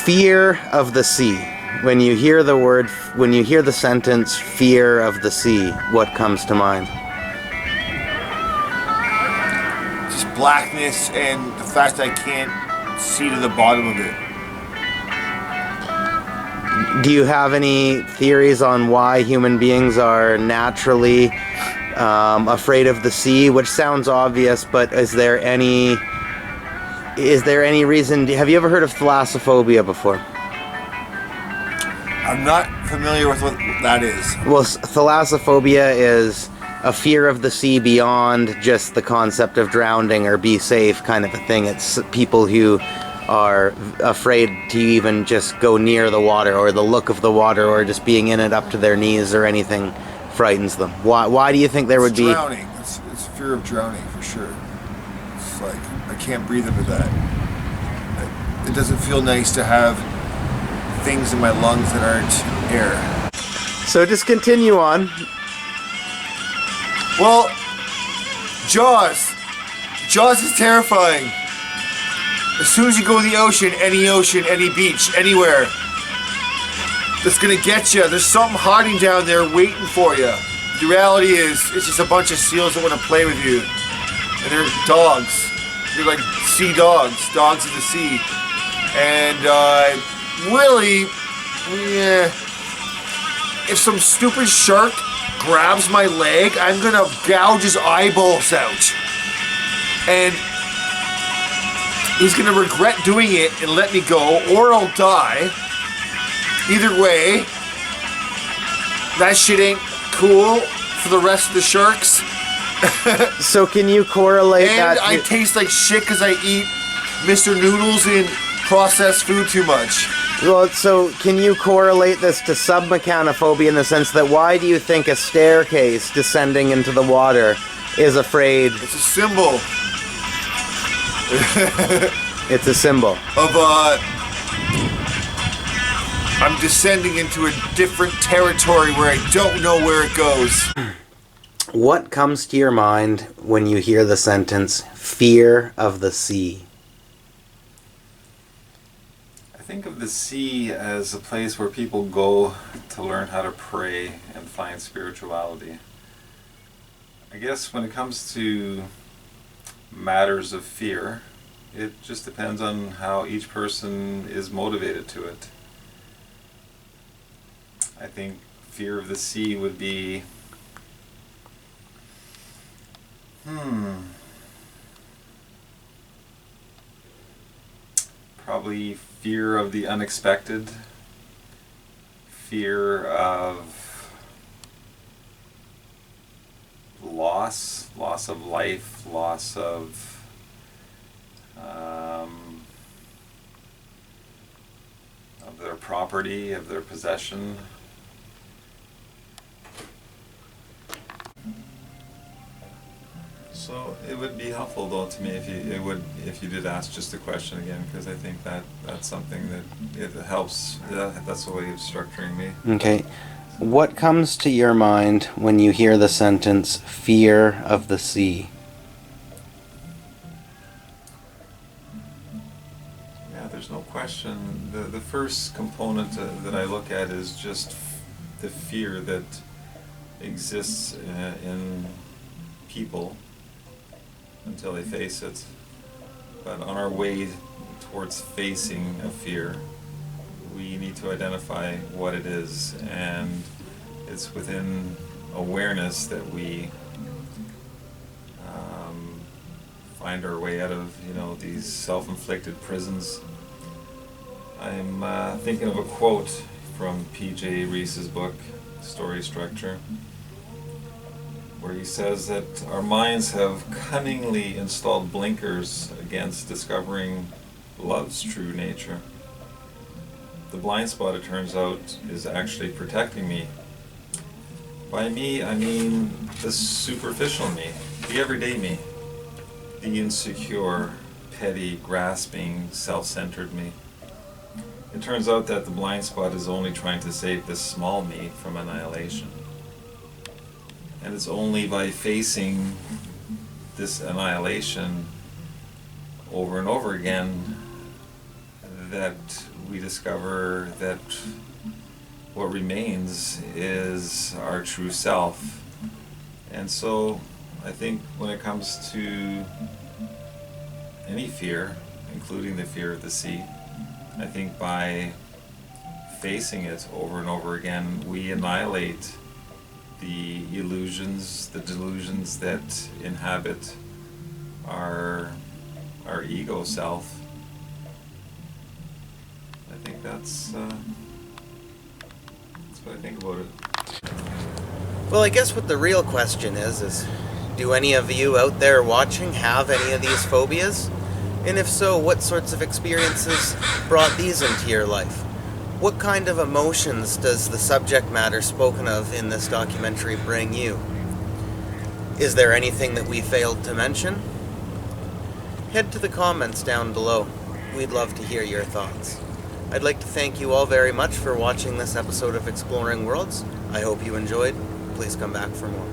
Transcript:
Fear of the sea. When you hear the sentence, fear of the sea, what comes to mind? Just blackness and the fact that I can't see to the bottom of it. Do you have any theories on why human beings are naturally afraid of the sea? Which sounds obvious, but is there any reason? Have you ever heard of thalassophobia before? I'm not familiar with what that is. Well, thalassophobia is a fear of the sea beyond just the concept of drowning or be safe kind of a thing. It's people who are afraid to even just go near the water, or the look of the water, or just being in it up to their knees or anything frightens them. Why do you think there would be... Drowning. It's fear of drowning for sure. It's like, I can't breathe under that. It doesn't feel nice to have things in my lungs that aren't air. So just continue on. Well, Jaws. Jaws is terrifying. As soon as you go to the ocean, any beach, anywhere, that's gonna get you. There's something hiding down there waiting for you. The reality is, it's just a bunch of seals that want to play with you. And they're dogs. They're like sea dogs, dogs of the sea. And really, yeah, if some stupid shark grabs my leg, I'm gonna gouge his eyeballs out. And he's gonna regret doing it and let me go, or I'll die. Either way, that shit ain't cool for the rest of the sharks. So can you correlate that? And I taste like shit because I eat Mr. Noodles and processed food too much. Well, so can you correlate this to submechanophobia in the sense that why do you think a staircase descending into the water is afraid? It's a symbol. It's a symbol of I'm descending into a different territory where I don't know where it goes. What comes to your mind when you hear the sentence, fear of the sea? I think of the sea as a place where people go to learn how to pray and find spirituality. I guess when it comes to matters of fear, it just depends on how each person is motivated to it. I think fear of the sea would be probably fear of the unexpected, fear of loss of life, loss of their property, of their possession. So it would be helpful though to me if you did ask just the question again, because I think that's something that it helps. That's a way of structuring me. Okay. What comes to your mind when you hear the sentence, fear of the sea? Yeah, there's no question. The first component that I look at is just the fear that exists in people until they face it. But on our way towards facing a fear, we need to identify what it is, and it's within awareness that we find our way out of, these self-inflicted prisons. I'm thinking of a quote from P.J. Reese's book, Story Structure, where he says that our minds have cunningly installed blinkers against discovering love's true nature. The blind spot, it turns out, is actually protecting me. By me, I mean the superficial me, the everyday me, the insecure, petty, grasping, self-centered me. It turns out that the blind spot is only trying to save this small me from annihilation. And it's only by facing this annihilation over and over again that we discover that what remains is our true self. And so I think when it comes to any fear, including the fear of the sea, I think by facing it over and over again, we annihilate the illusions, the delusions that inhabit our ego self. I think that's what I think about it. Well, I guess what the real question is do any of you out there watching have any of these phobias? And if so, what sorts of experiences brought these into your life? What kind of emotions does the subject matter spoken of in this documentary bring you? Is there anything that we failed to mention? Head to the comments down below. We'd love to hear your thoughts. I'd like to thank you all very much for watching this episode of Exploring Worlds. I hope you enjoyed. Please come back for more.